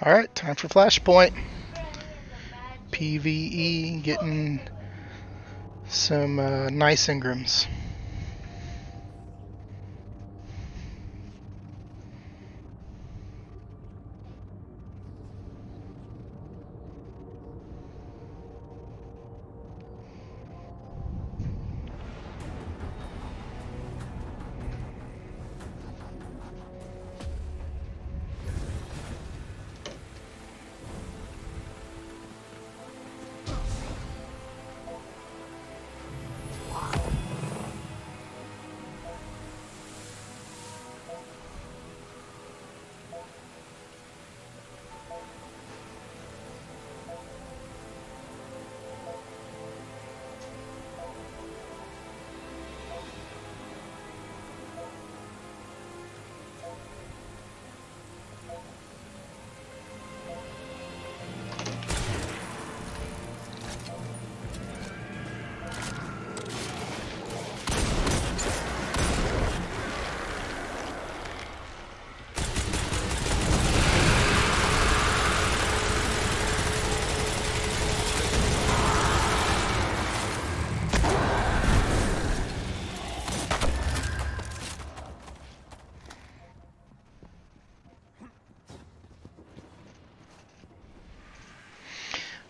Alright, time for Flashpoint. PvE, getting some nice engrams.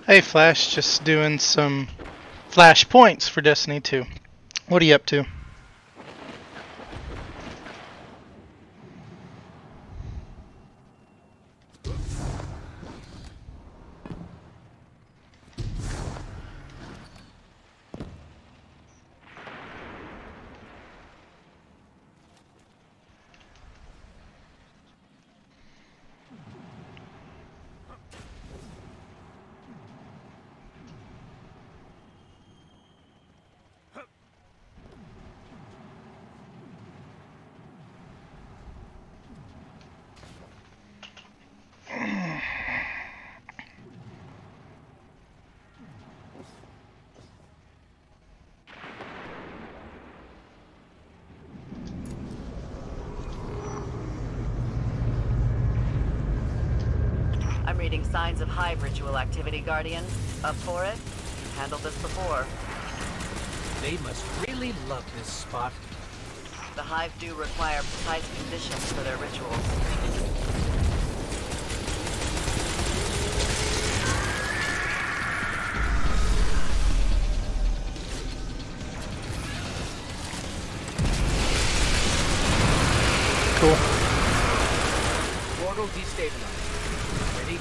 Hey Flash, just doing some Flashpoints for Destiny 2. What are you up to? I'm reading signs of hive ritual activity, Guardian. Up for it? Handled this before. They must really love this spot. The hive do require precise conditions for their rituals. Cool. Portal destabilized. Ready?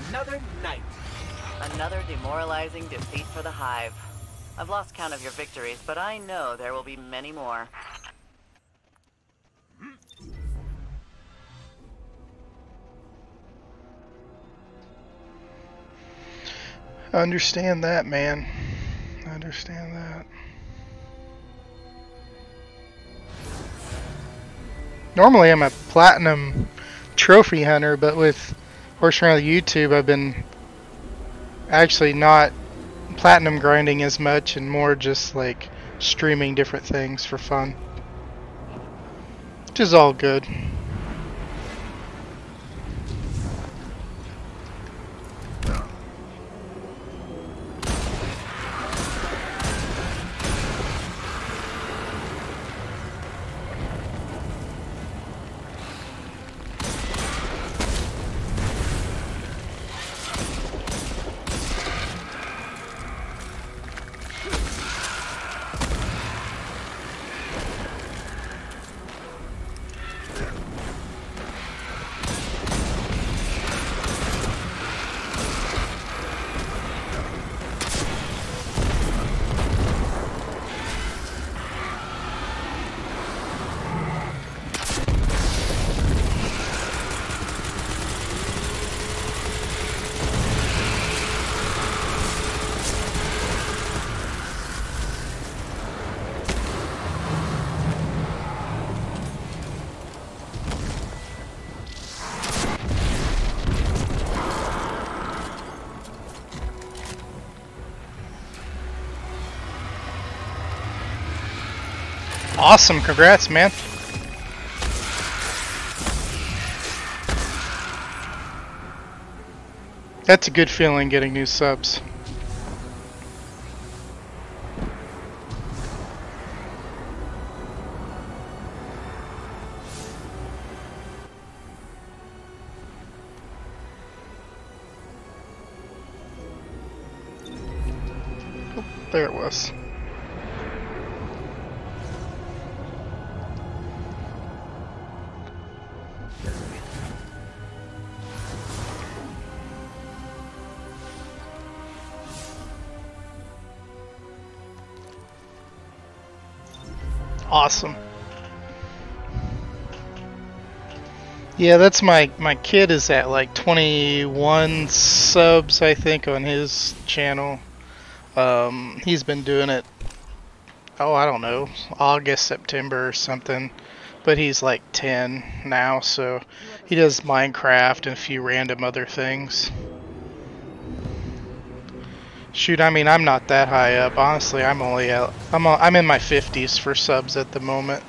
Another night. Another demoralizing defeat for the hive. I've lost count of your victories, but I know there will be many more. I understand that, man. I understand that. Normally I'm a platinum trophy hunter, but with working around YouTube, I've been actually not platinum grinding as much and more just like streaming different things for fun, which is all good. Awesome, congrats, man. That's a good feeling, getting new subs. Oh, there it was. Awesome. Yeah, that's my kid is at like 21 subs, I think, on his channel. He's been doing it, oh, I don't know, August, September or something. But he's like 10 now, so he does Minecraft and a few random other things. Shoot, I mean, I'm not that high up. Honestly, I'm only at, I'm in my 50s for subs at the moment.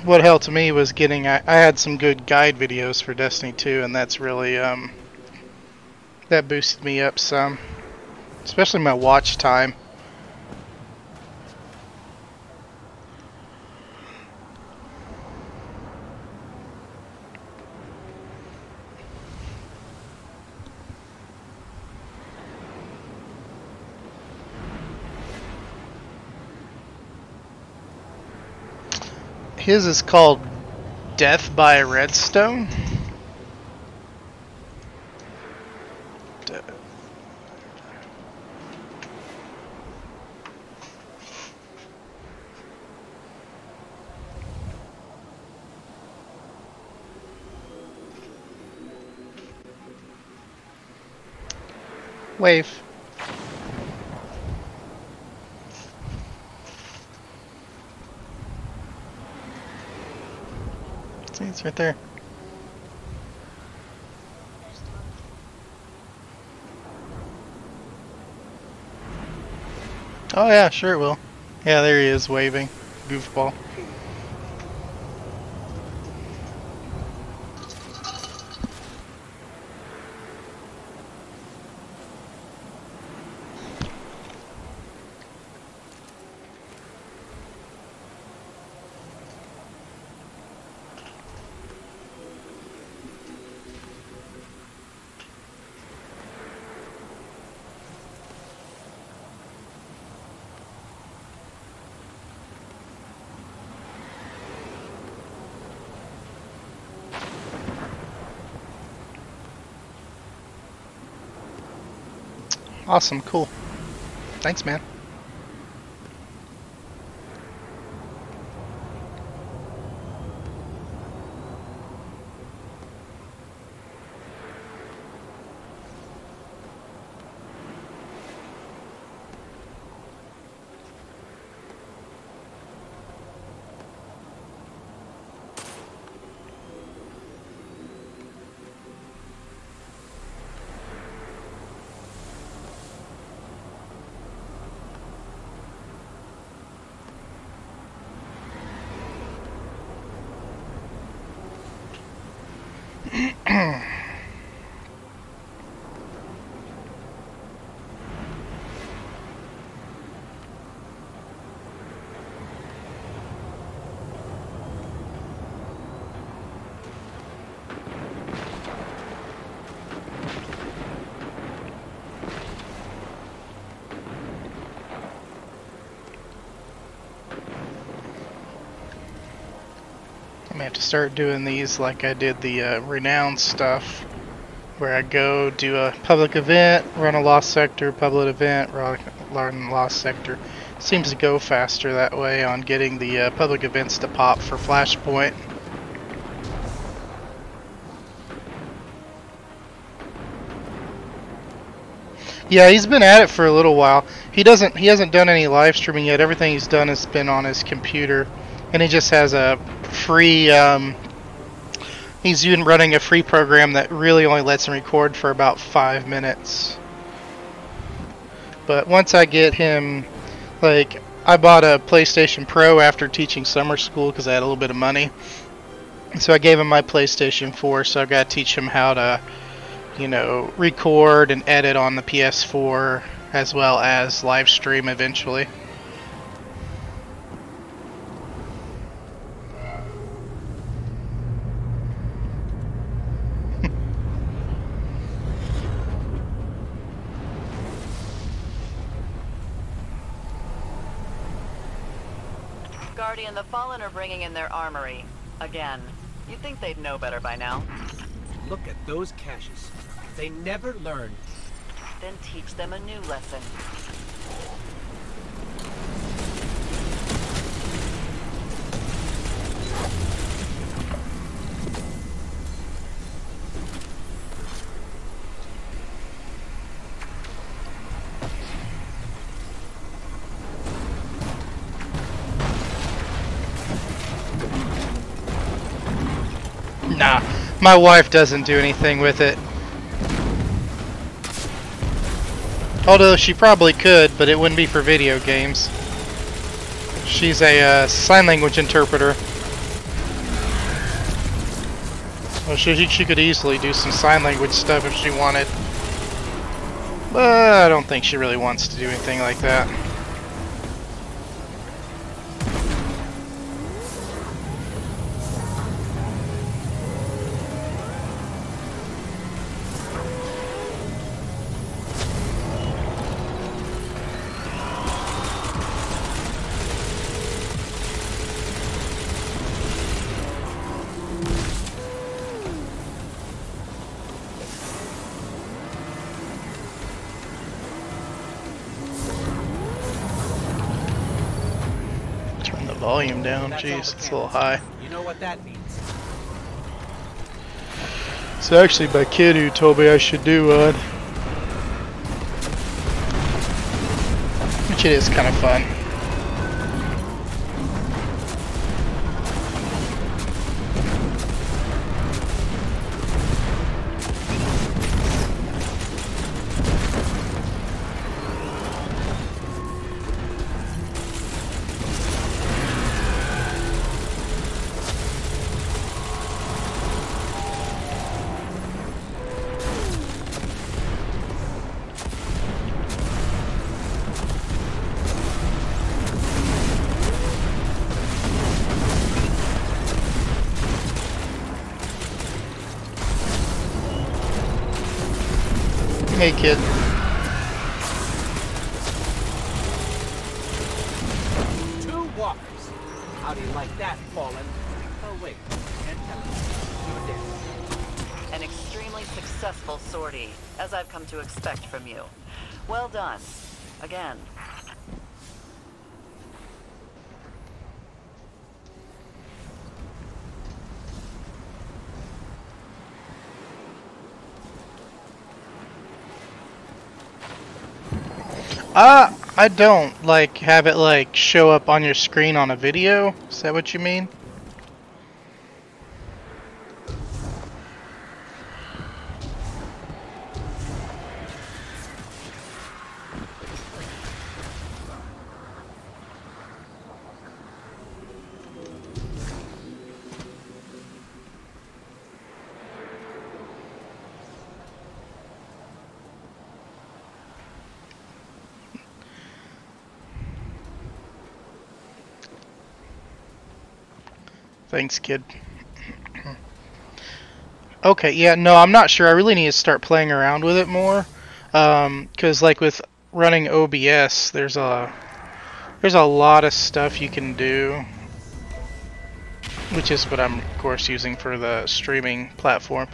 What helped me was getting, I had some good guide videos for Destiny 2, and that's really, that boosted me up some. Especially my watch time. His is called Death by Redstone. Wave. See, it's right there. Oh yeah, sure it will. Yeah, there he is waving. Goofball. Awesome, cool. Thanks, man. I'm gonna have to start doing these like I did the renowned stuff, where I go do a public event, run a lost sector, public event, run lost sector. Seems to go faster that way on getting the public events to pop for Flashpoint. Yeah, he's been at it for a little while. He hasn't done any live streaming yet. Everything he's done has been on his computer, and he just has a free. He's even running a free program that really only lets him record for about 5 minutes. But once I get him, like, I bought a PlayStation Pro after teaching summer school because I had a little bit of money. So I gave him my PlayStation 4, so I've got to teach him how to, you know, record and edit on the PS4 as well as live stream eventually. Guardian, the Fallen are bringing in their armory. Again. You'd think they'd know better by now. Look at those caches. They never learn. Then teach them a new lesson. Nah, my wife doesn't do anything with it. Although she probably could, but it wouldn't be for video games. She's a sign language interpreter. Well, she could easily do some sign language stuff if she wanted. But I don't think she really wants to do anything like that. Volume down, jeez, it's a little high. You know what that means. It's actually my kid who told me I should do one. Which it is kind of fun. Hey kid. Two walkers. How do you like that, Fallen? Oh wait, can't tell you. You're dead. An extremely successful sortie, as I've come to expect from you. Well done. Again. I don't like have it like show up on your screen on a video. Is that what you mean? Thanks, kid. Okay, yeah, no, I'm not sure. I really need to start playing around with it more. Because like with running OBS, there's a lot of stuff you can do. Which is what I'm, of course, using for the streaming platform.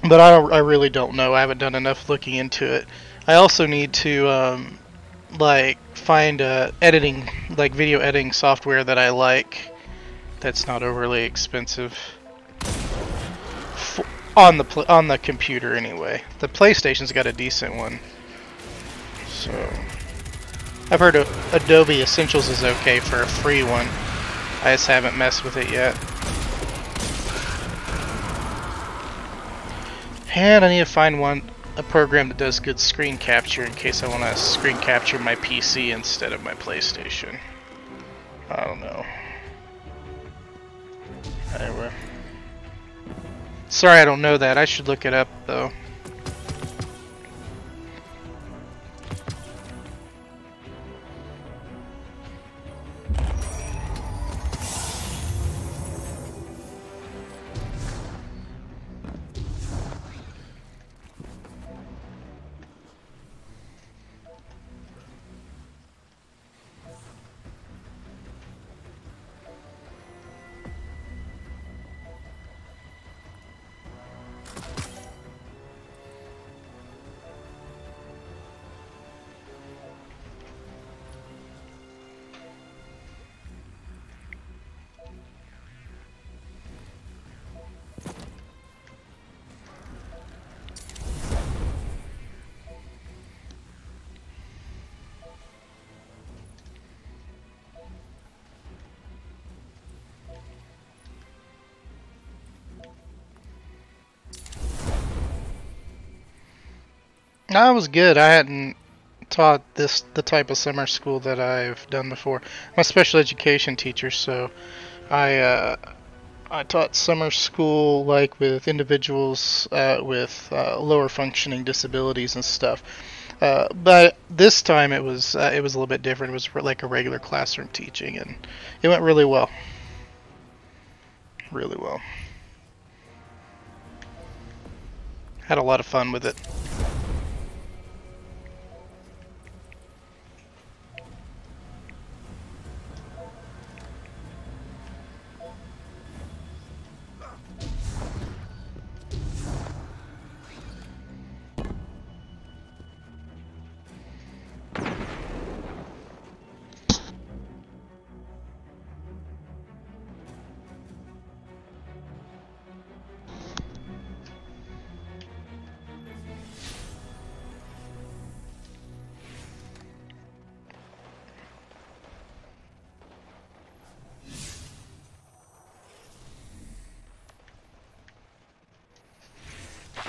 But I really don't know. I haven't done enough looking into it. I also need to, like, find editing, like video editing software that I like. That's not overly expensive on the computer anyway. The PlayStation's got a decent one, so I've heard Adobe Essentials is okay for a free one. I just haven't messed with it yet. And I need to find one a program that does good screen capture in case I want to screen capture my PC instead of my PlayStation. I don't know. Anyway. Sorry I don't know that. I should look it up though. No, it was good. I hadn't taught the type of summer school that I've done before. I'm a special education teacher, so I taught summer school like with individuals with lower functioning disabilities and stuff. But this time it was a little bit different. It was like a regular classroom teaching, and it went really well. Really well. Had a lot of fun with it.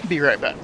Be right back.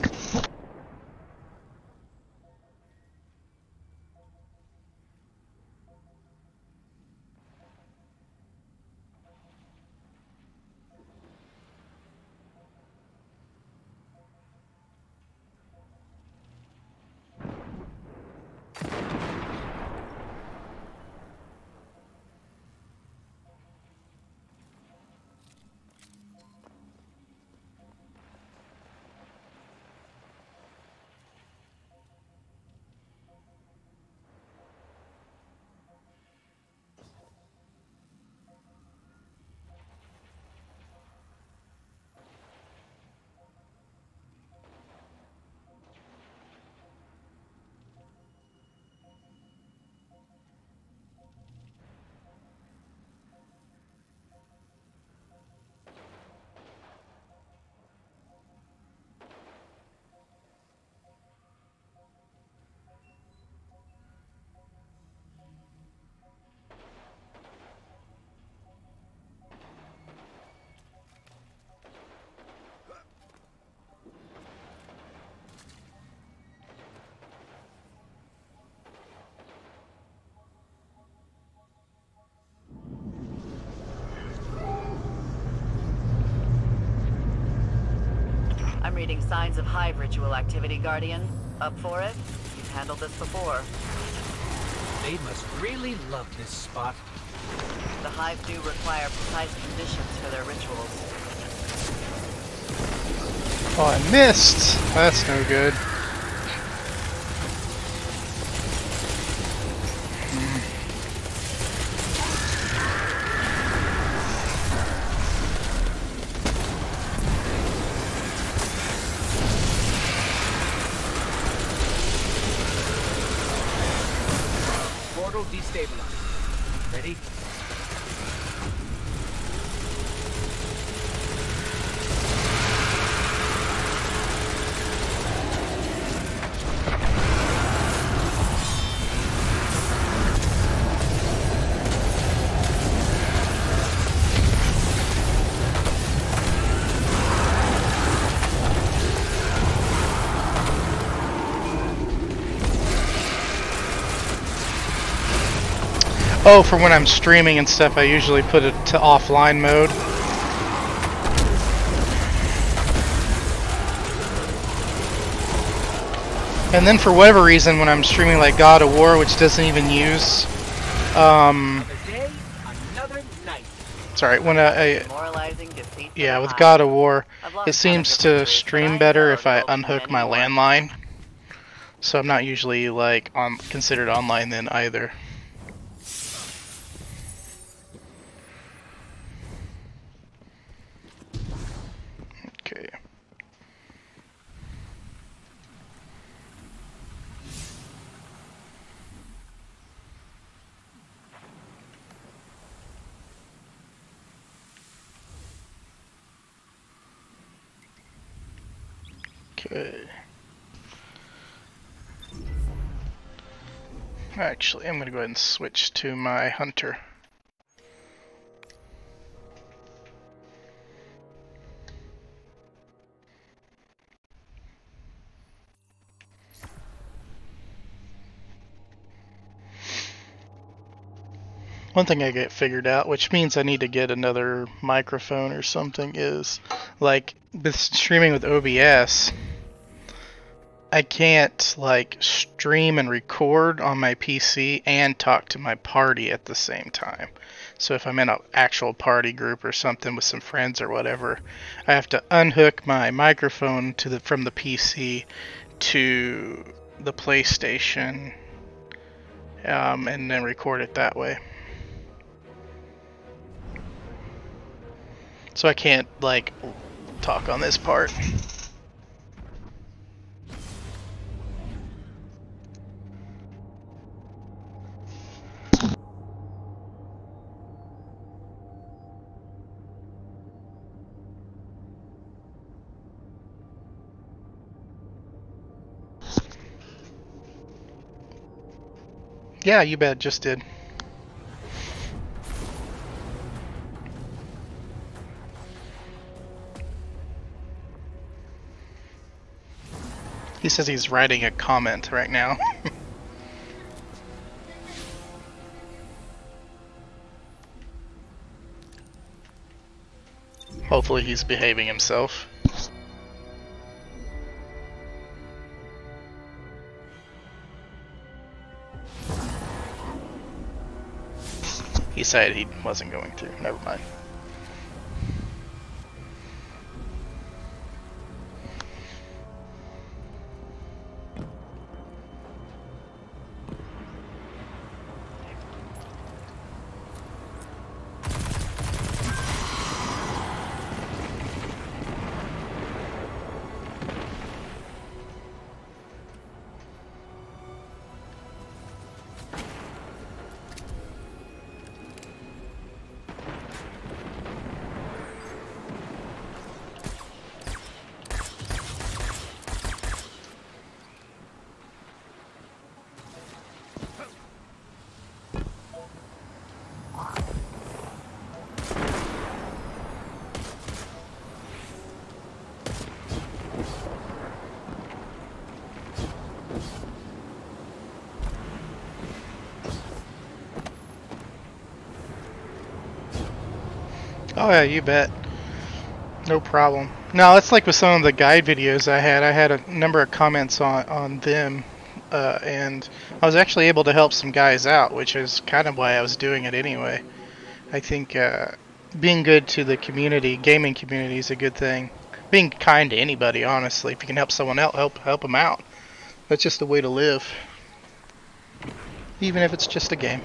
I'm reading signs of hive ritual activity, Guardian. Up for it? You've handled this before. They must really love this spot. The hive do require precise conditions for their rituals. Oh, I missed! That's no good. Portal destabilized. Ready? Oh, for when I'm streaming and stuff, I usually put it to offline mode. And then for whatever reason, when I'm streaming like God of War, which doesn't even use, sorry, when yeah, with God of War, it seems to stream better if I unhook my landline. So I'm not usually like considered online then either. Okay. Okay. Actually, I'm going to go ahead and switch to my hunter. One thing I get figured out, which means I need to get another microphone or something, is like with streaming with OBS, I can't like stream and record on my PC and talk to my party at the same time. So if I'm in an actual party group or something with some friends or whatever, I have to unhook my microphone from the PC to the PlayStation, and then record it that way. So I can't like talk on this part. Yeah, you bet, just did. He says he's writing a comment right now. Hopefully he's behaving himself. He said he wasn't going to. Never mind. Oh yeah, you bet. No problem. No, it's like with some of the guide videos I had a number of comments on them, and I was actually able to help some guys out, which is kind of why I was doing it anyway. I think being good to the community, gaming community, is a good thing. Being kind to anybody, honestly. If you can help someone else, help them out. That's just the way to live. Even if it's just a game.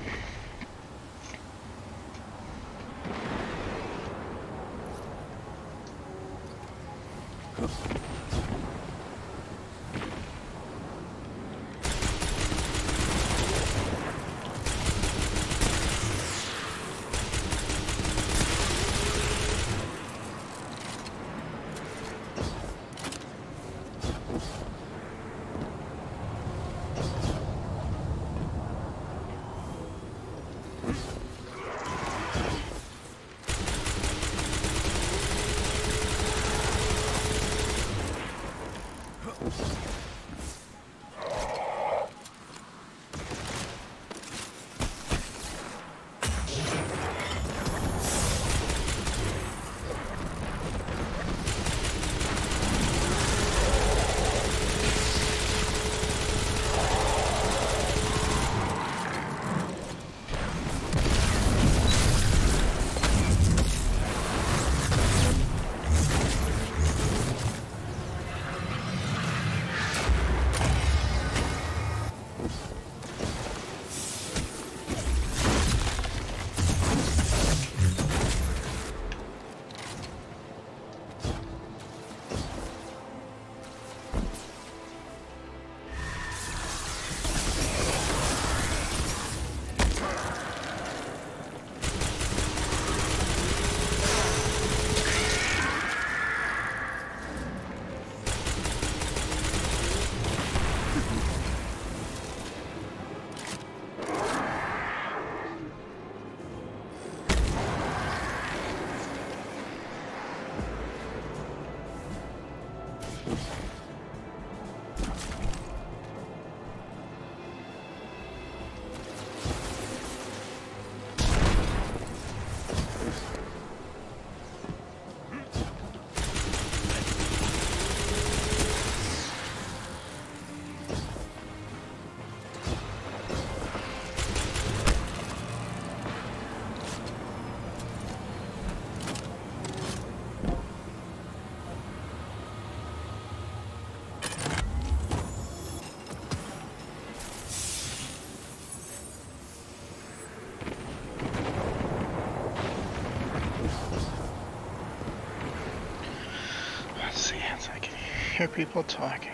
Hear people talking.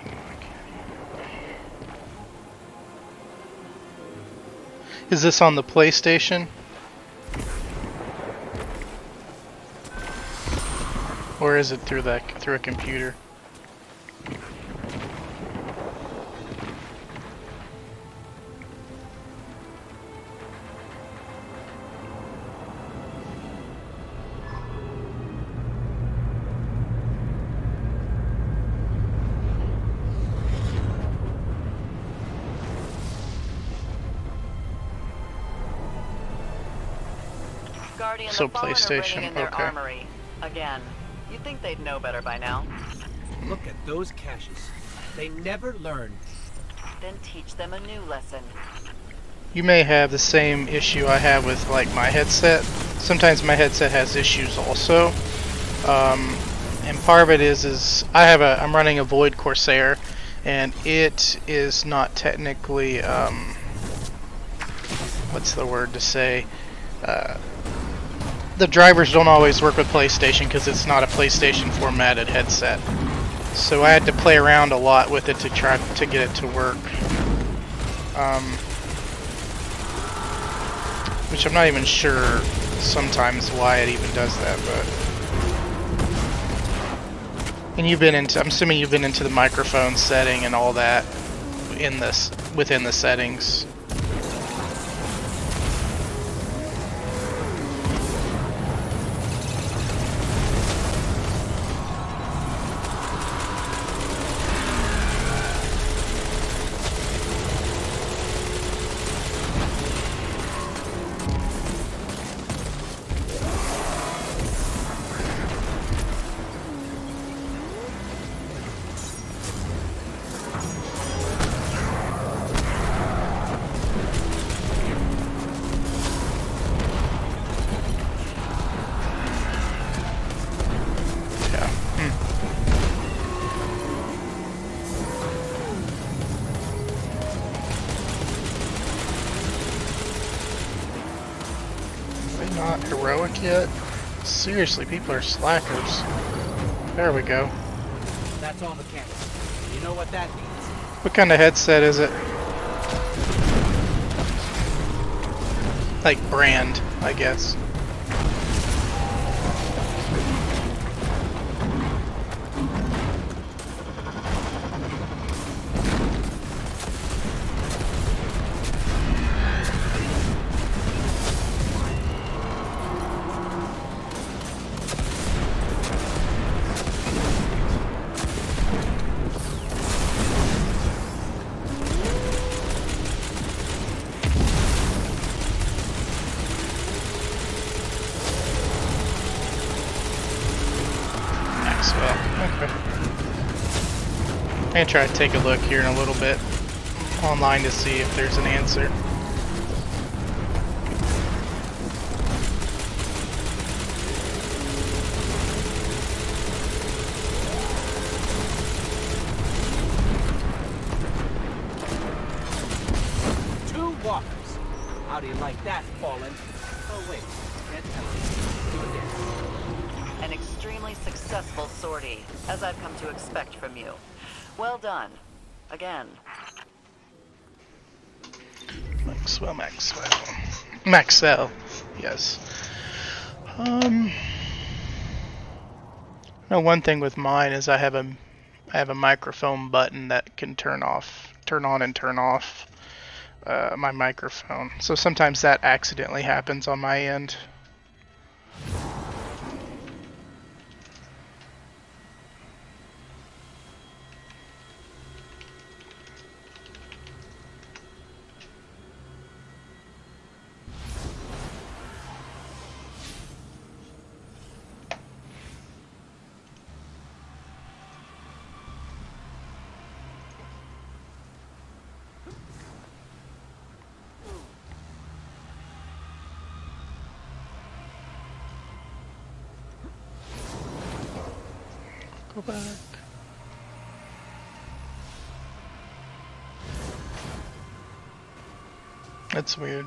Is this on the PlayStation? Or is it through a computer? Guardian, So the Fallen are PlayStation, bringing in their okay. armory. Again. You'd think they'd know better by now. Look at those caches. They never learn. Then teach them a new lesson. You may have the same issue I have with like my headset. Sometimes my headset has issues also. And part of it is I'm running a Void Corsair, and it is not technically what's the word to say? The drivers don't always work with PlayStation because it's not a PlayStation formatted headset. So I had to play around a lot with it to try to get it to work. Which I'm not even sure sometimes why it even does that, but. And I'm assuming you've been into the microphone setting and all that within the settings. Not heroic yet? Seriously, people are slackers. There we go. That's all the caches. You know what that means? What kind of headset is it? Like brand, I guess. I'm gonna try to take a look here in a little bit online to see if there's an answer. Two walkers. How do you like that, Fallen? Oh wait, can't tell you. Do it again. An extremely successful sortie, as I've come to expect from you. Well done. Again. Maxwell. Yes. No, one thing with mine is I have a microphone button that can turn on and turn off my microphone. So sometimes that accidentally happens on my end. Go back. That's weird.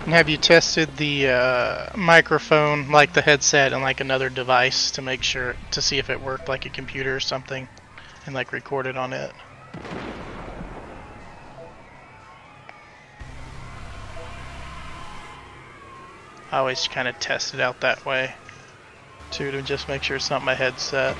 And have you tested the microphone, like the headset, and like another device to make sure to see if it worked like a computer or something, and like recorded on it? I always kind of test it out that way too, to just make sure it's not my headset.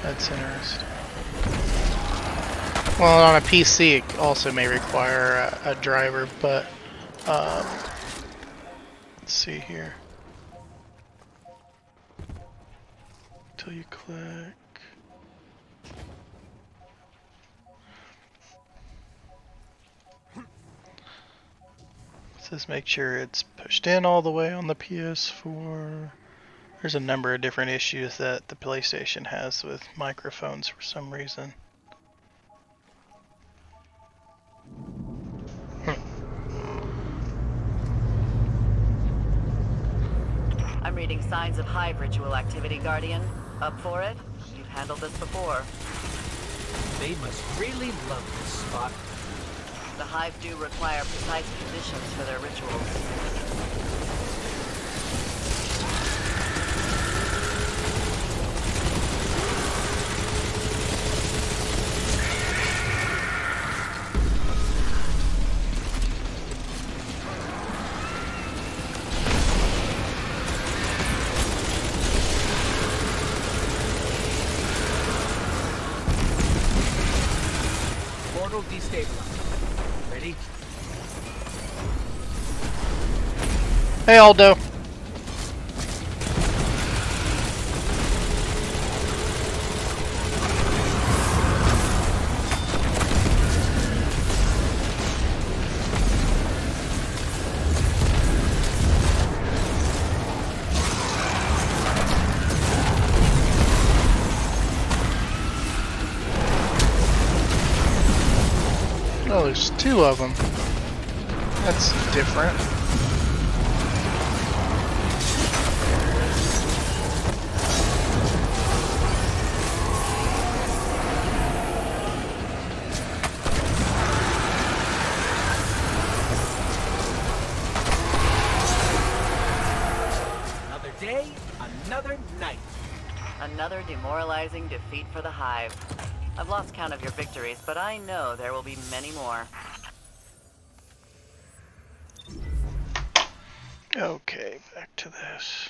That's interesting. Well, on a PC it also may require a driver, but let's see here. Until you click. It says make sure it's pushed in all the way on the PS4. There's a number of different issues that the PlayStation has with microphones for some reason. I'm reading signs of hive ritual activity, Guardian. Up for it? You've handled this before. They must really love this spot. The hive do require precise conditions for their rituals. Portal destabilized. Ready? Hey, Aldo. Oh, there's two of them. That's different. Another day, another night. Another demoralizing defeat for the hive. I've lost count of your victories, but I know there will be many more. Okay, back to this.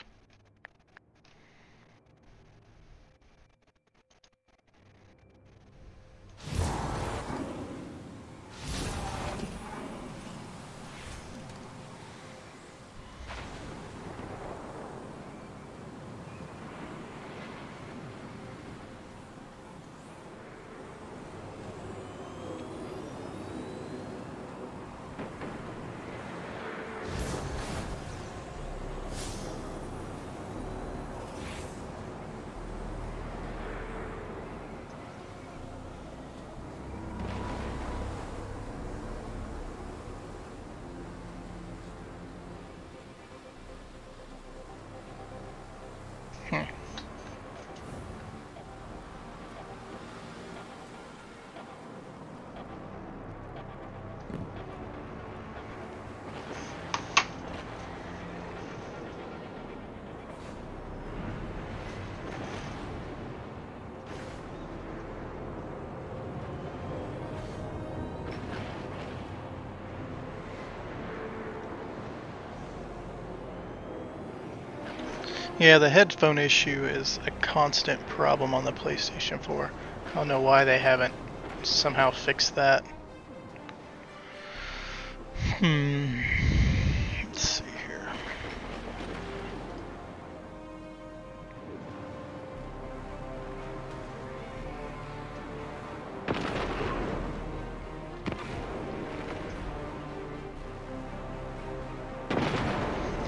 Yeah, the headphone issue is a constant problem on the PlayStation 4. I don't know why they haven't somehow fixed that. Let's see here.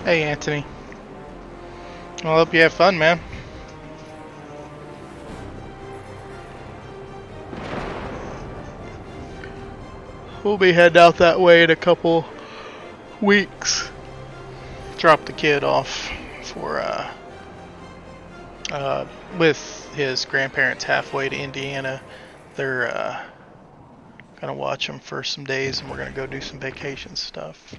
Hey, Anthony. Well, I hope you have fun, man. We'll be heading out that way in a couple weeks. Drop the kid off for with his grandparents halfway to Indiana. They're gonna watch him for some days, and we're gonna go do some vacation stuff.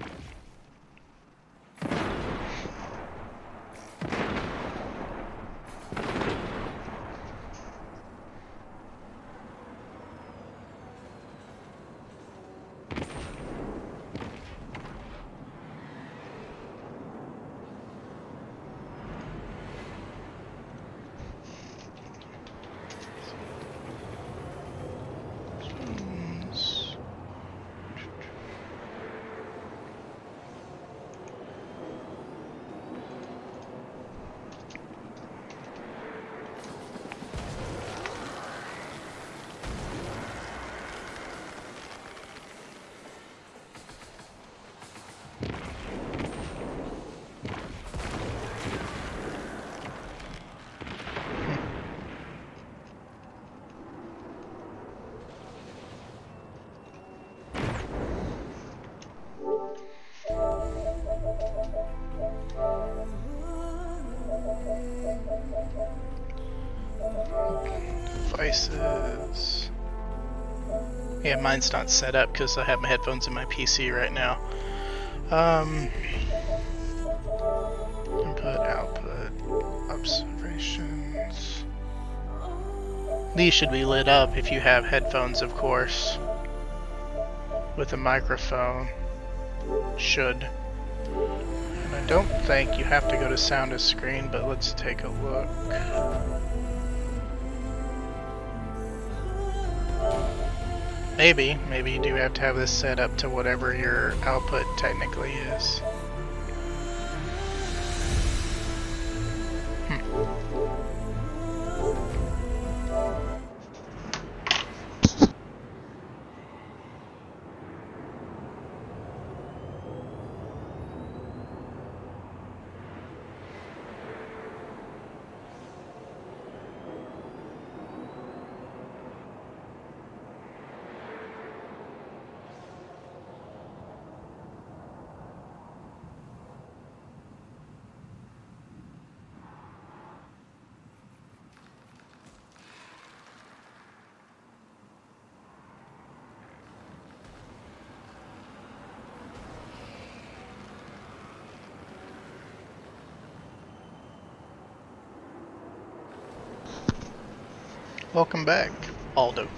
Devices. Yeah, mine's not set up because I have my headphones in my PC right now. Input, output, observations. These should be lit up if you have headphones, of course. With a microphone. Should. And I don't think you have to go to sound to screen, but let's take a look. Maybe you do have to have this set up to whatever your output technically is. Welcome back. Aldo.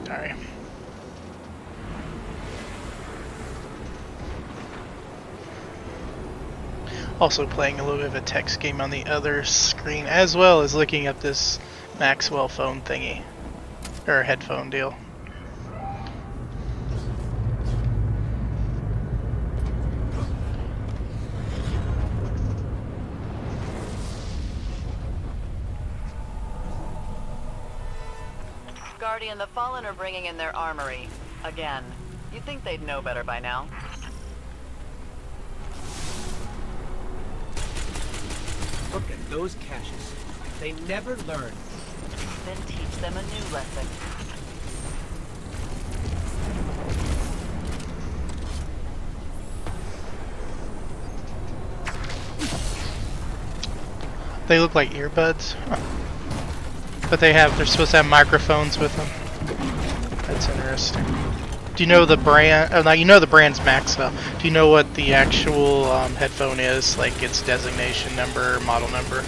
Alright. Also playing a little bit of a text game on the other screen, as well as looking at this Maxwell phone thingy, or headphone deal. Guardian, the Fallen are bringing in their armory. Again. You'd think they'd know better by now. Look at those caches. They never learn. Then teach them a new lesson. They look like earbuds, but they're supposed to have microphones with them. That's interesting. Do you know the brand? Oh, now you know the brand's Maxwell. Do you know what the actual headphone is? Like its designation number, model number?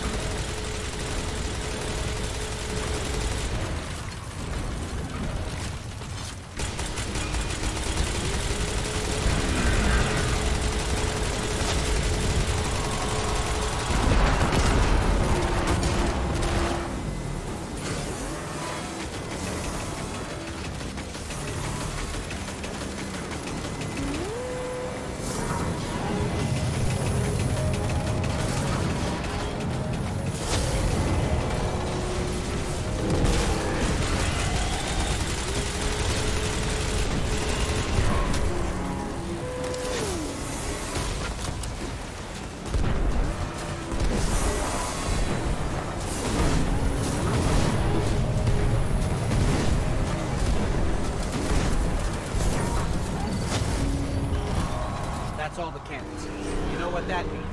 That's all the cannons. You know what that means.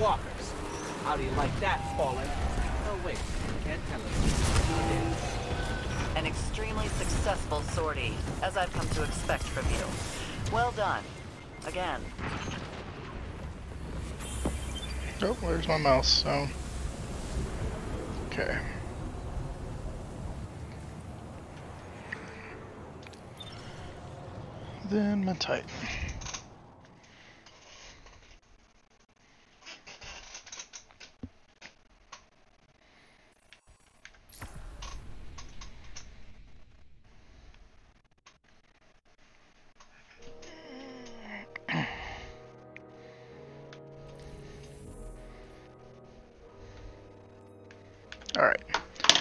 Walkers. How do you like that, Fallen? Oh wait, can't tell us. An extremely successful sortie, as I've come to expect from you. Well done. Again. Oh, where's my mouse? Oh. Okay. Then my Titan.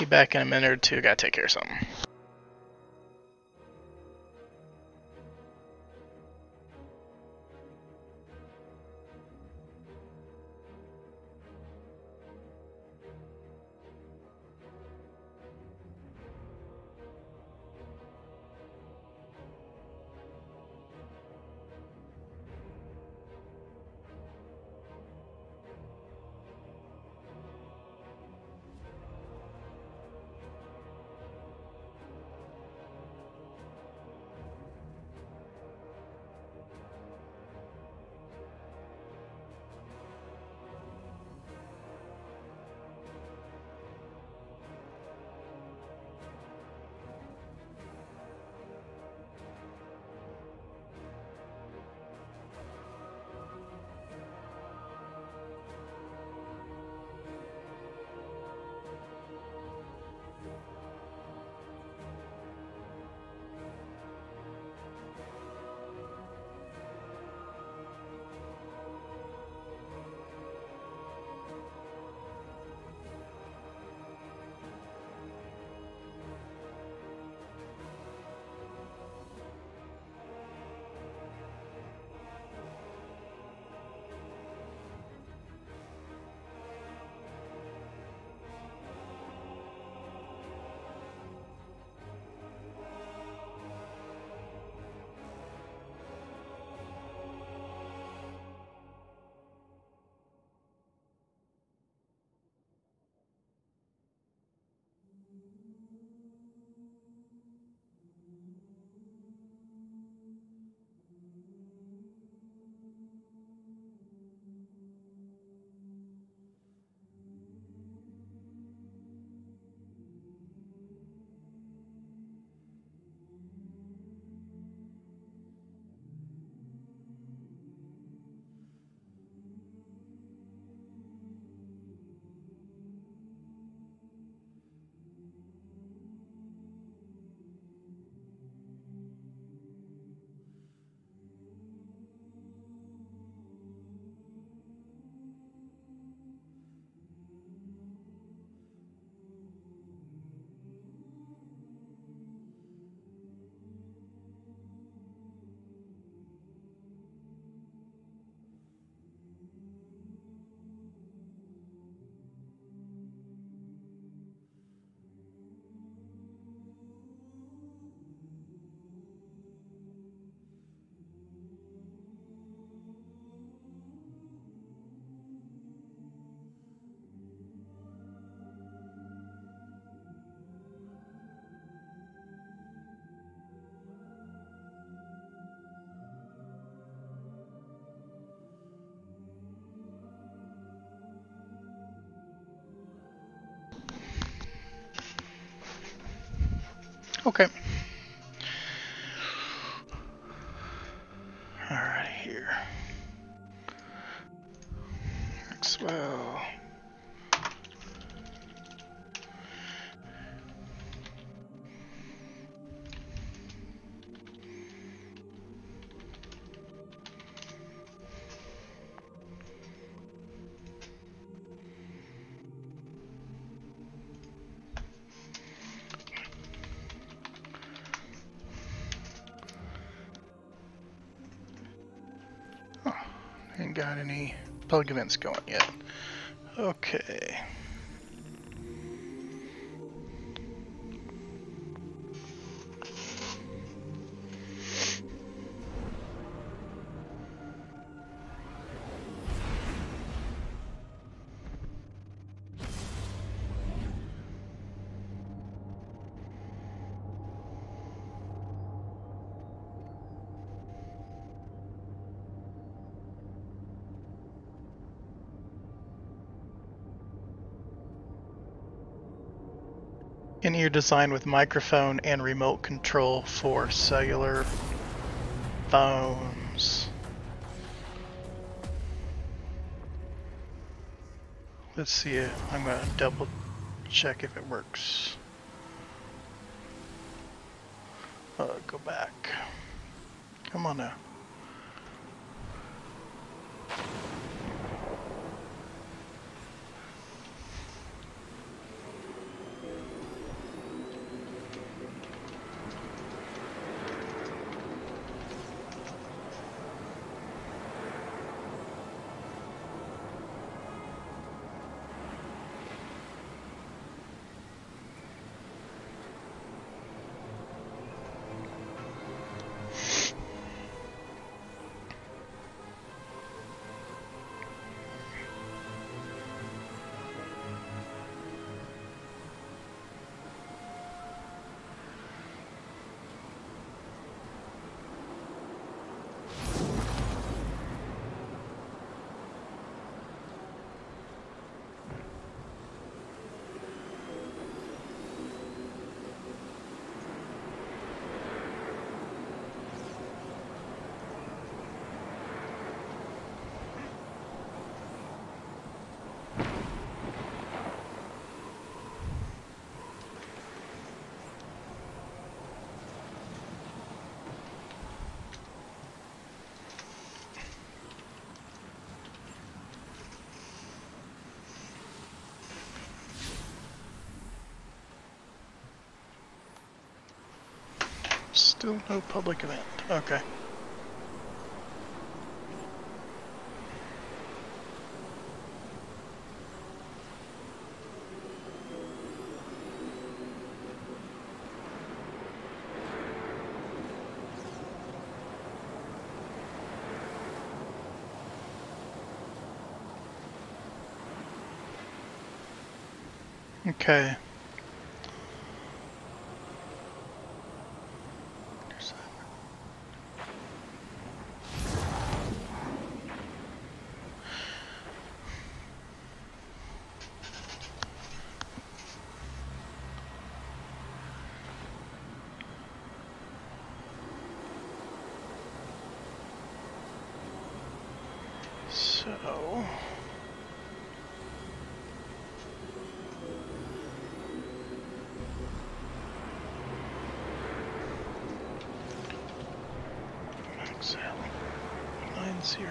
Be back in a minute or two. Gotta take care of something. Okay. Alright, here. Maxwell. Ain't got any public events going yet. Okay. In-ear design with microphone and remote control for cellular phones. Let's see it. I'm gonna double check if it works. Go back. Come on now. Still no public event. Okay. Okay. So... max out 90.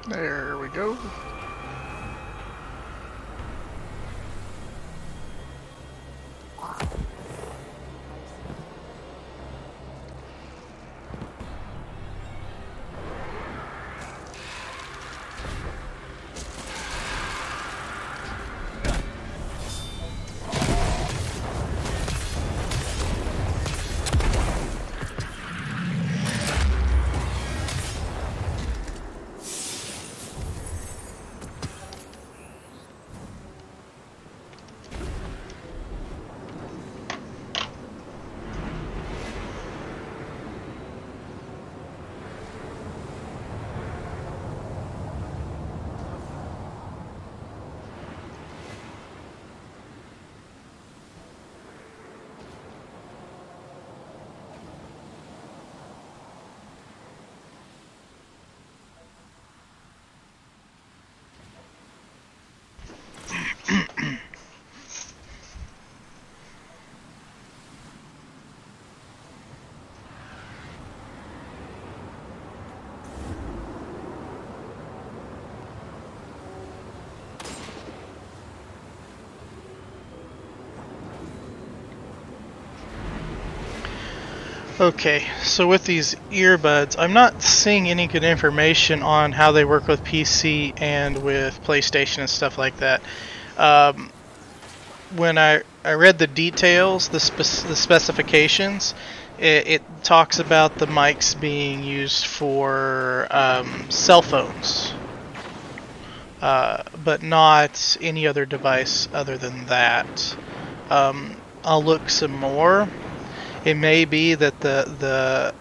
There we go. Okay, so with these earbuds, I'm not seeing any good information on how they work with PC and with PlayStation and stuff like that. When I read the details, the specifications, it talks about the mics being used for cell phones, but not any other device other than that. I'll look some more. It may be that the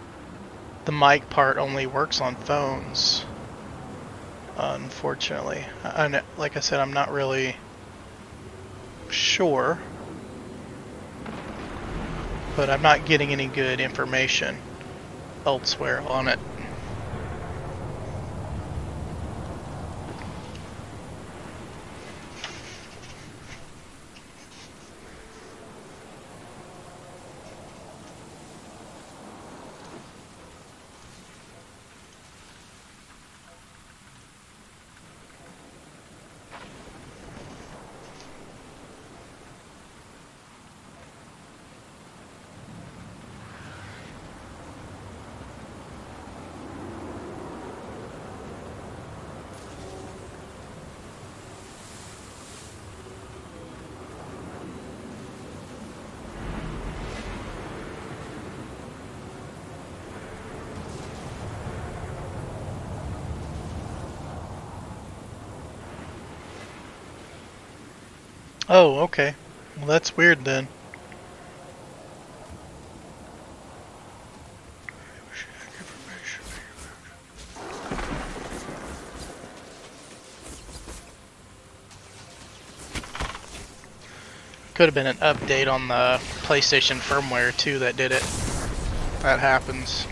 mic part only works on phones. Unfortunately, like I said, I'm not really sure, but I'm not getting any good information elsewhere on it. Oh, okay. Well, that's weird then. Could have been an update on the PlayStation firmware too that did it. That happens.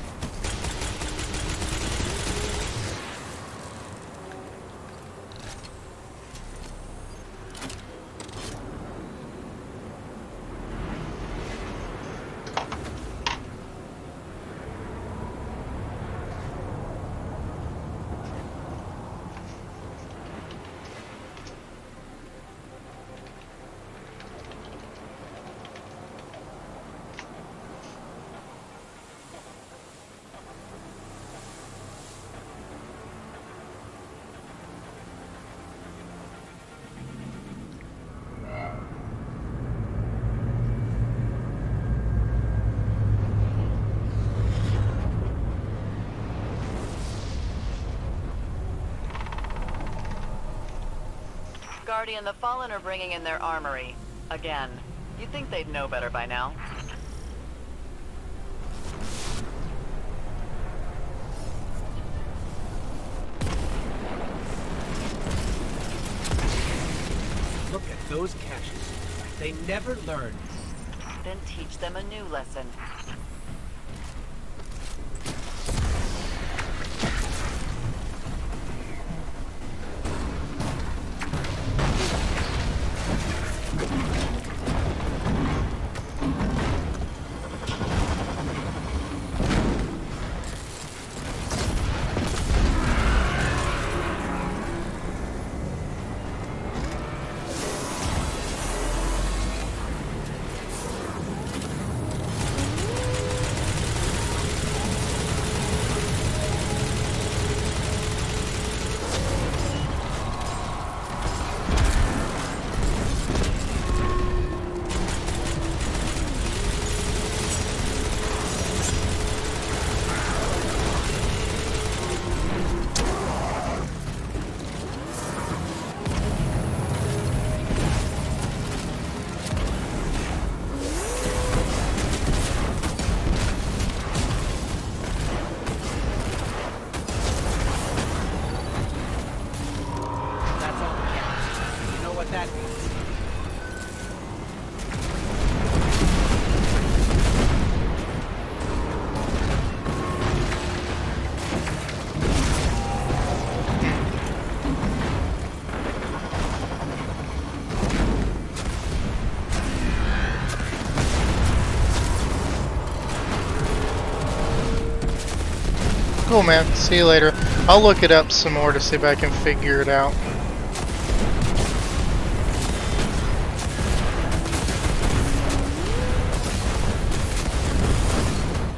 Guardian, the Fallen are bringing in their armory. Again. You'd think they'd know better by now. Look at those caches. They never learn. Then teach them a new lesson. Cool, man. See you later. I'll look it up some more to see if I can figure it out.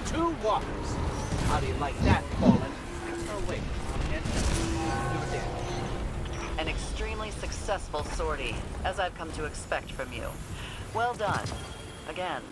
Two walkers. How do you like that, Toland? Oh, wait. You're dead. An extremely successful sortie, as I've come to expect from you. Well done. Again.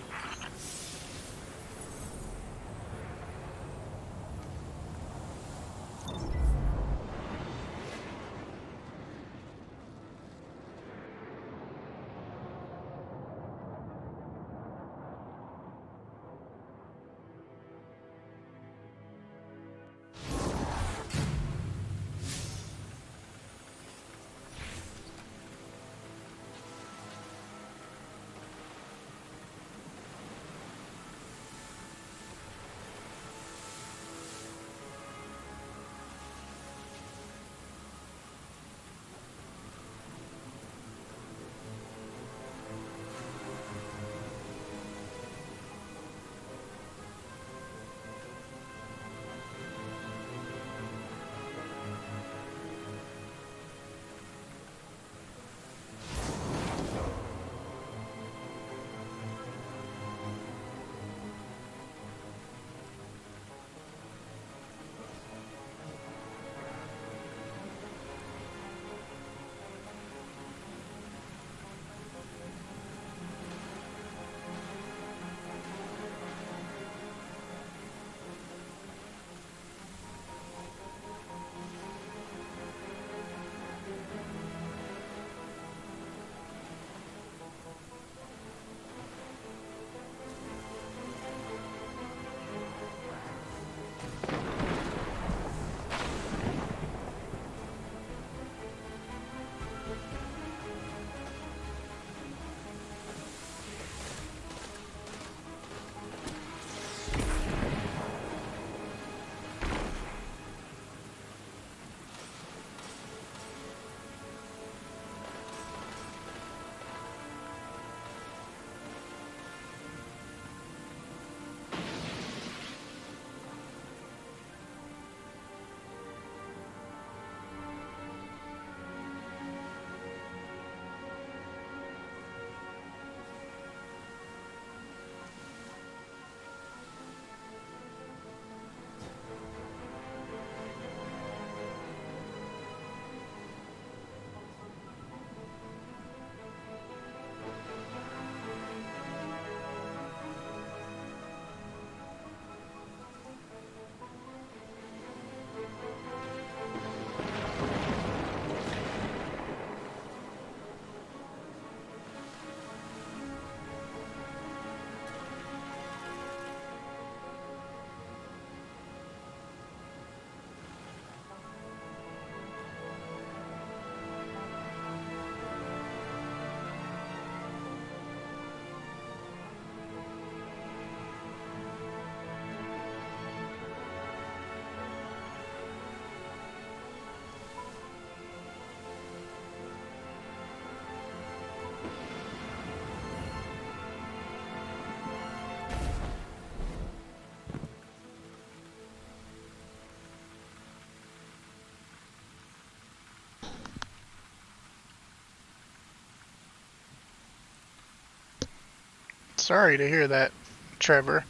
Sorry to hear that, Trevor.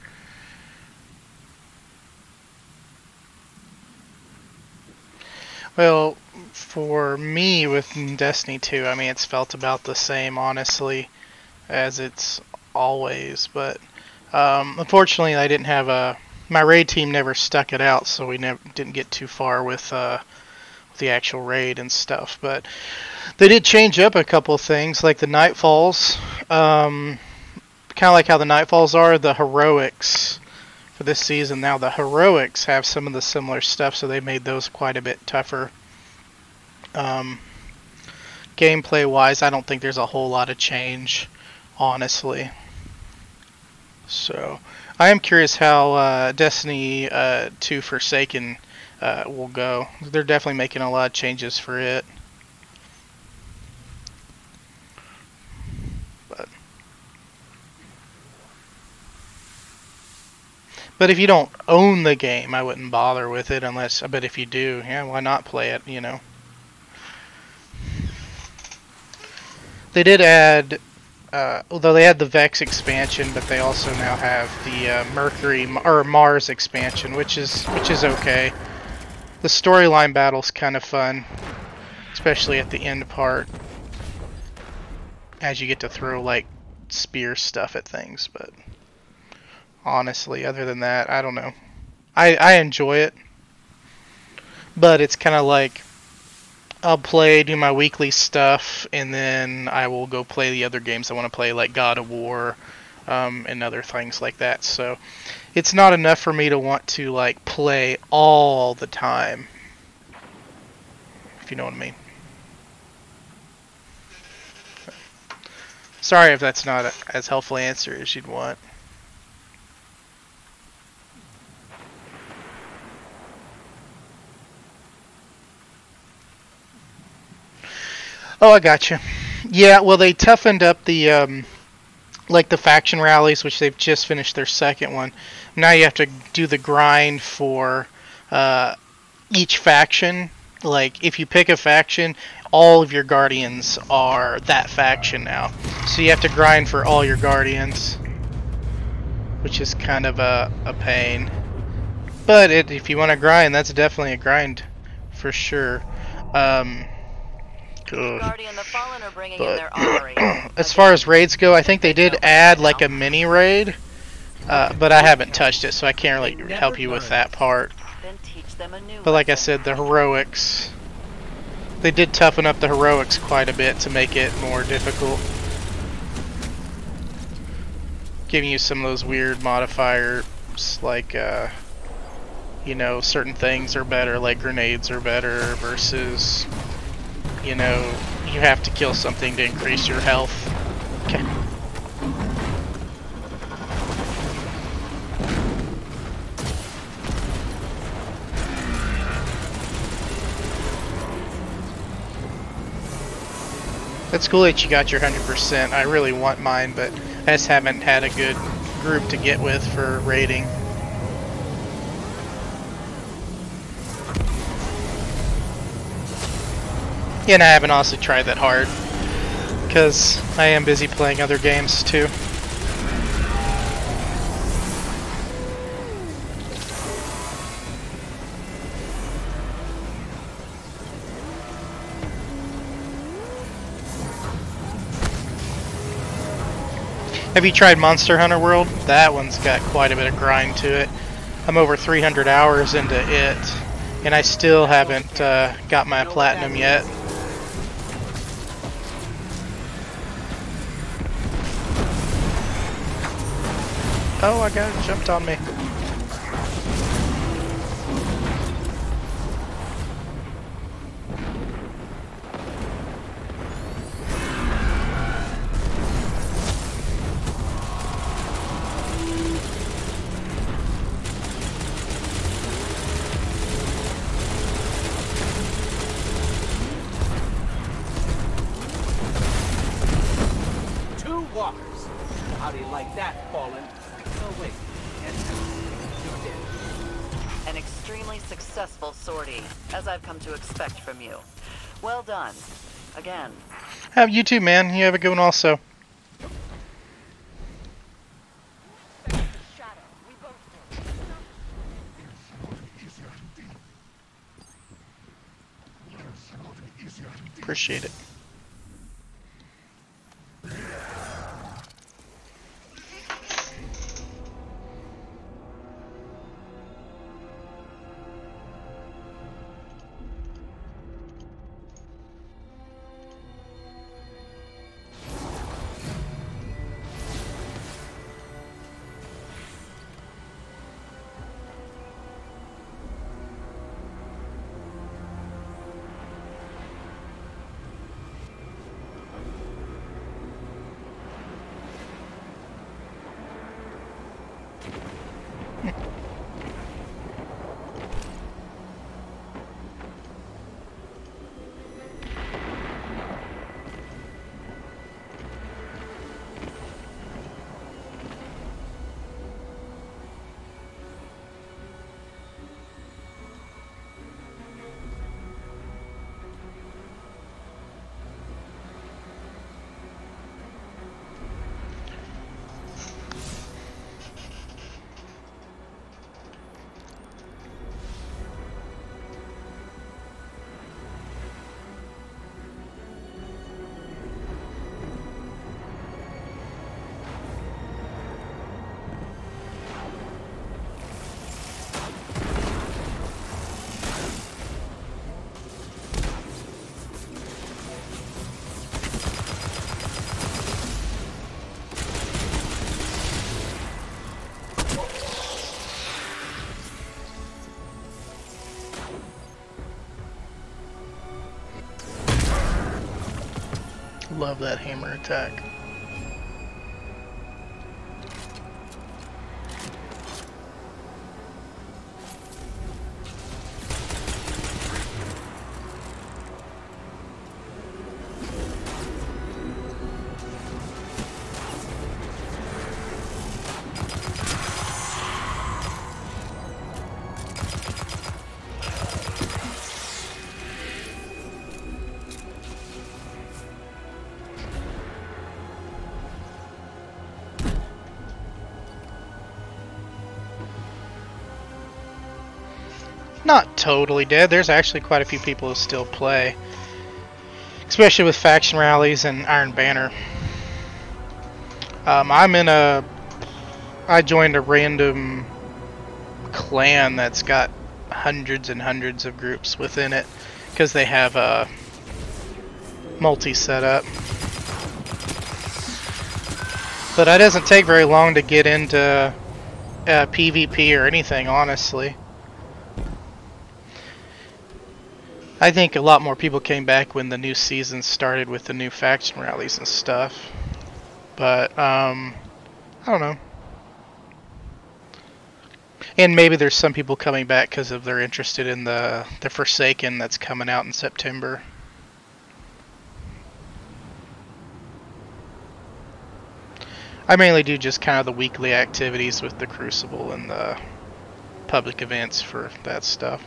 Well, for me with Destiny 2, I mean, it's felt about the same, honestly, as it's always. But unfortunately, I didn't have my raid team never stuck it out, so we didn't get too far with the actual raid and stuff. But they did change up a couple of things, like the Nightfalls. Kind of like how the Nightfalls are, the heroics for this season. Now the heroics have some of the similar stuff, so they made those quite a bit tougher. Gameplay wise, I don't think there's a whole lot of change, honestly. So I am curious how Destiny 2 Forsaken will go. They're definitely making a lot of changes for it. But if you don't own the game, I wouldn't bother with it unless, but if you do, yeah, why not play it, you know? They did add, although they had the Vex expansion, but they also now have the Mercury or Mars expansion, which is okay. The storyline battle's kind of fun, especially at the end part, as you get to throw like spear stuff at things, but honestly, other than that, I don't know. I enjoy it, but it's kind of like I'll play, do my weekly stuff, and then I will go play the other games I want to play, like God of War, and other things like that. So it's not enough for me to want to like play all the time, if you know what I mean. Sorry if that's not as helpful answer as you'd want. Oh, I gotcha. Yeah, well, they toughened up the like the faction rallies, which they've just finished their second one. Now you have to do the grind for each faction. Like, if you pick a faction, all of your guardians are that faction now. So you have to grind for all your guardians, which is kind of a pain. But if you want to grind, that's definitely a grind for sure. Guardian, the Fallen are bringing in their armory. As far as raids go, I think they did add like a mini raid, but I haven't touched it, so I can't really help you with that part. Then teach them a new But like I said, the heroics, they did toughen up the heroics quite a bit to make it more difficult, giving you some of those weird modifiers, like you know, certain things are better, like grenades are better versus, you know, you have to kill something to increase your health. Okay. It's cool that you got your 100%. I really want mine, but I just haven't had a good group to get with for raiding. Yeah, and I haven't honestly tried that hard, because I am busy playing other games too. Have you tried Monster Hunter World? That one's got quite a bit of grind to it. I'm over 300 hours into it, and I still haven't got my platinum yet. Oh, I got it, jumped on me. How do you like that, Fallen? Oh, wait. You're dead. An extremely successful sortie, as I've come to expect from you. Well done. Again. You too, man. You have a good one also. Appreciate it. Love that hammer attack. Not totally dead. There's actually quite a few people who still play, especially with faction rallies and Iron Banner. I joined a random clan that's got hundreds and hundreds of groups within it because they have a multi setup. But it doesn't take very long to get into PvP or anything, honestly. I think a lot more people came back when the new season started with the new faction rallies and stuff. But, I don't know. And maybe there's some people coming back because of they're interested in the Forsaken that's coming out in September. I mainly do just kind of the weekly activities with the Crucible and the public events for that stuff.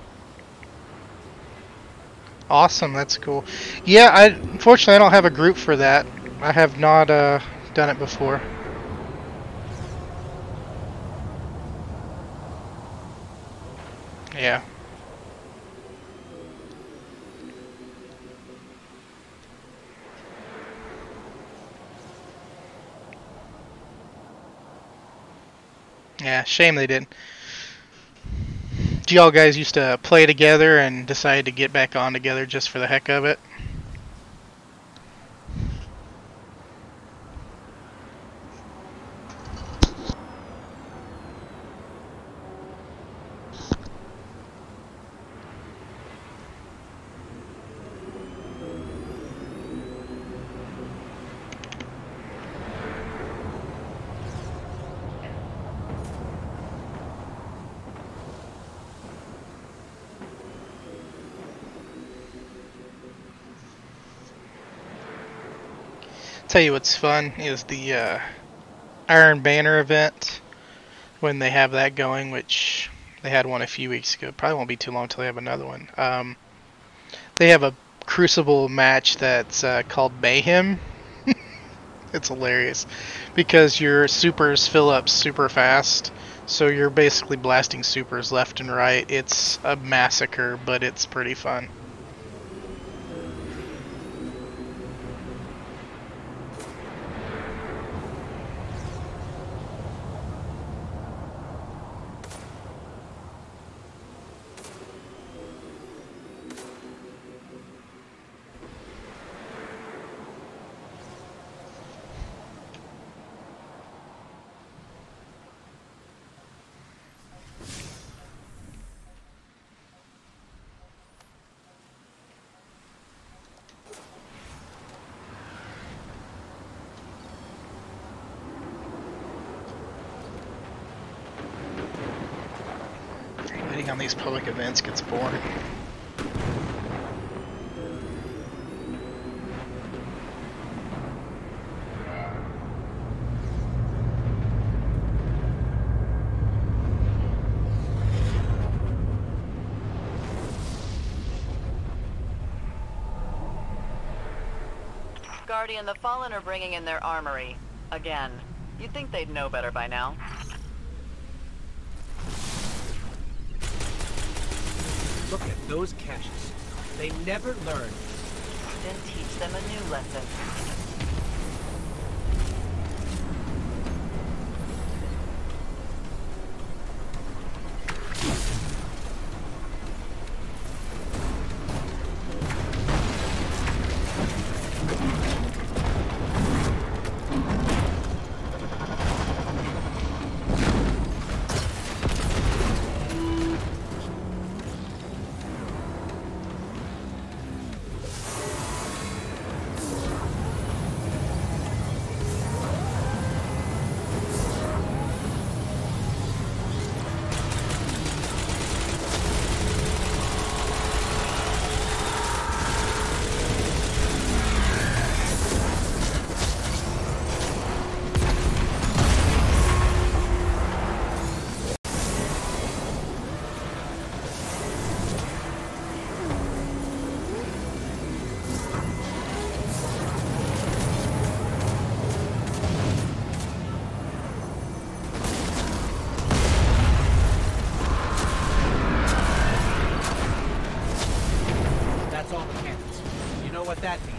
Awesome, that's cool. Yeah, unfortunately I don't have a group for that. I have not done it before. Yeah. Yeah, shame they didn't. Do y'all guys used to play together and decide to get back on together just for the heck of it? Tell you what's fun is the Iron Banner event when they have that going, which they had one a few weeks ago. Probably won't be too long until they have another one. They have a Crucible match that's called Mayhem. It's hilarious because your supers fill up super fast, so you're basically blasting supers left and right. It's a massacre, but it's pretty fun. grinding on these public events gets boring. Guardian, the Fallen are bringing in their armory. Again. You'd think they'd know better by now. Look at those caches. They never learn. Then teach them a new lesson. That's all the cannons. You know what that means.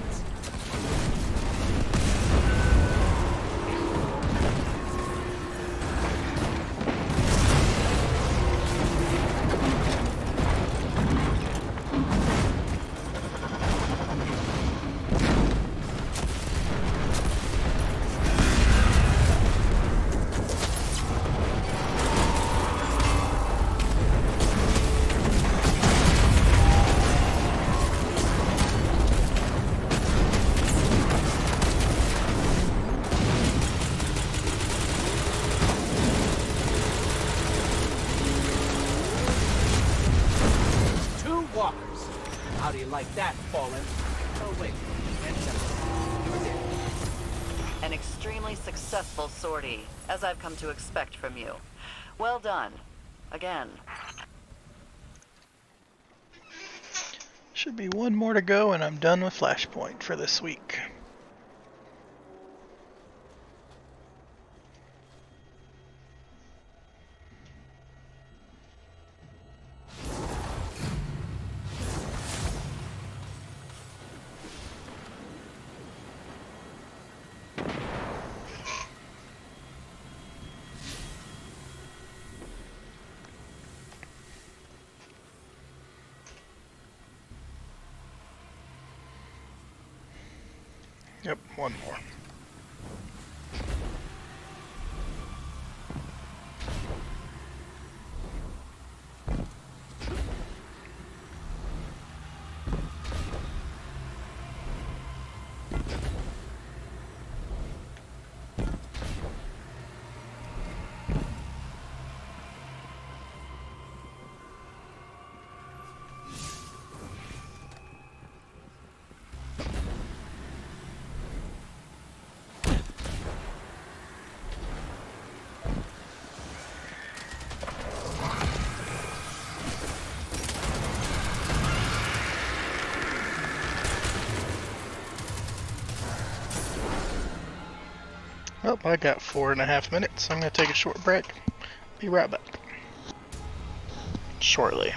Walkers. How do you like that, Fallen? Oh, wait. And you're dead. An extremely successful sortie, as I've come to expect from you. Well done. Again. Should be one more to go and I'm done with Flashpoint for this week. Yep, one more. Oh, I got 4.5 minutes. I'm gonna take a short break. Be right back. Shortly.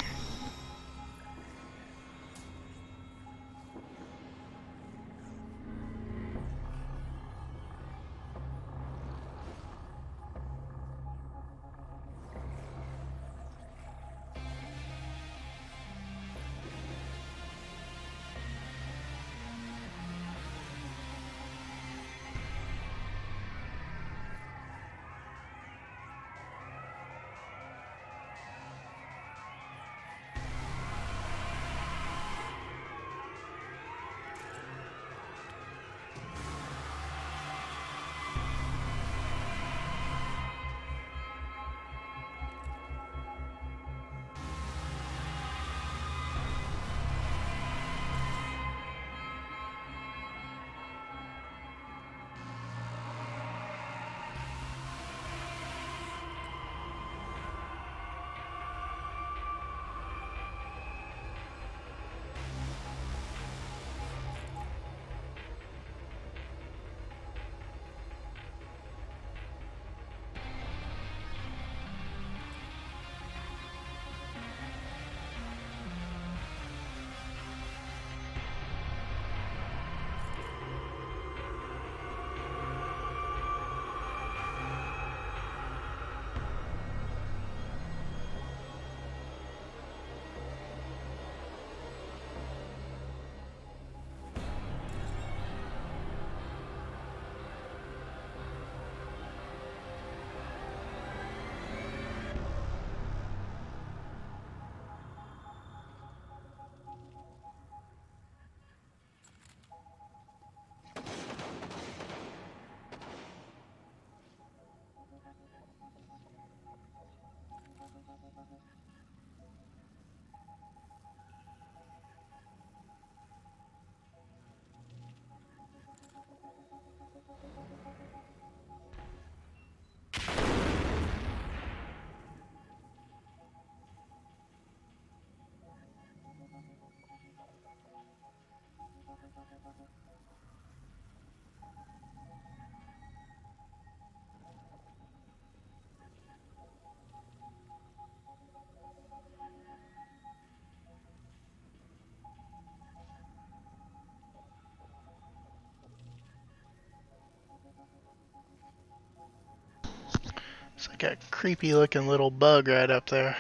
like a creepy looking little bug right up there.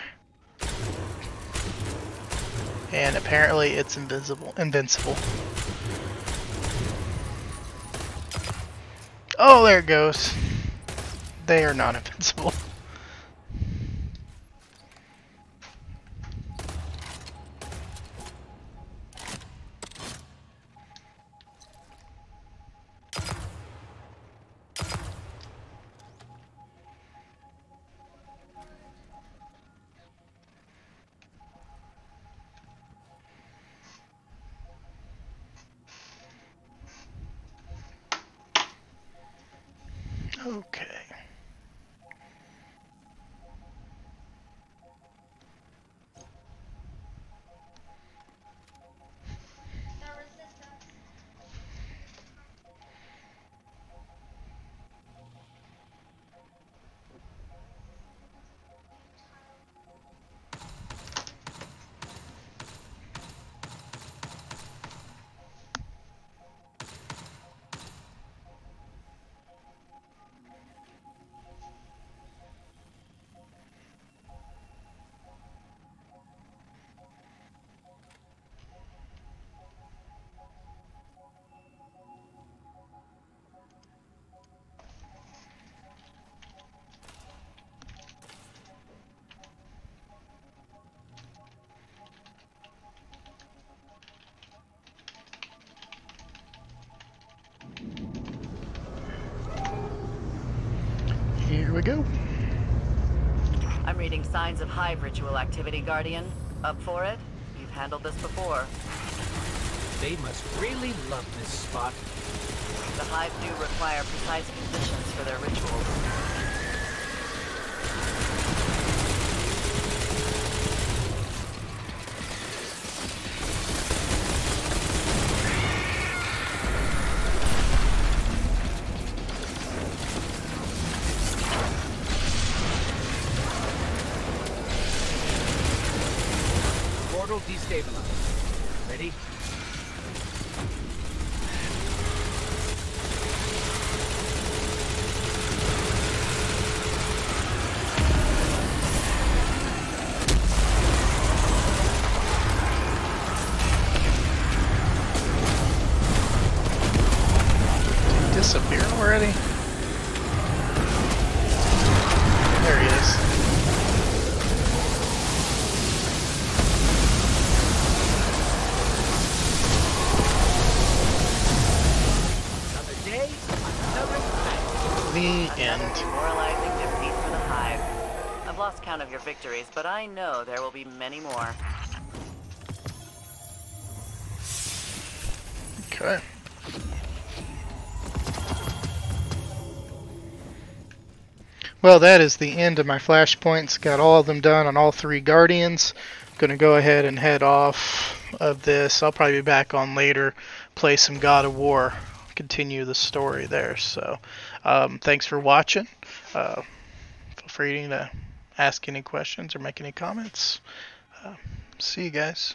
And apparently it's invincible. Oh, there it goes. They are not invincible. Okay. Here we go. I'm reading signs of hive ritual activity, Guardian. Up for it? You've handled this before. They must really love this spot. The hive do require precise conditions for their rituals. Portal destabilized. Ready? Disappear already? There he is. Another day, another night. The end. Another demoralizing defeat for the hive. I've lost count of your victories, but I know there will be many more. Okay. Well, that is the end of my flashpoints. Got all of them done on all 3 Guardians. I'm going to go ahead and head off of this. I'll probably be back on later, play some God of War, continue the story there. So, thanks for watching. Feel free to ask any questions or make any comments. See you guys.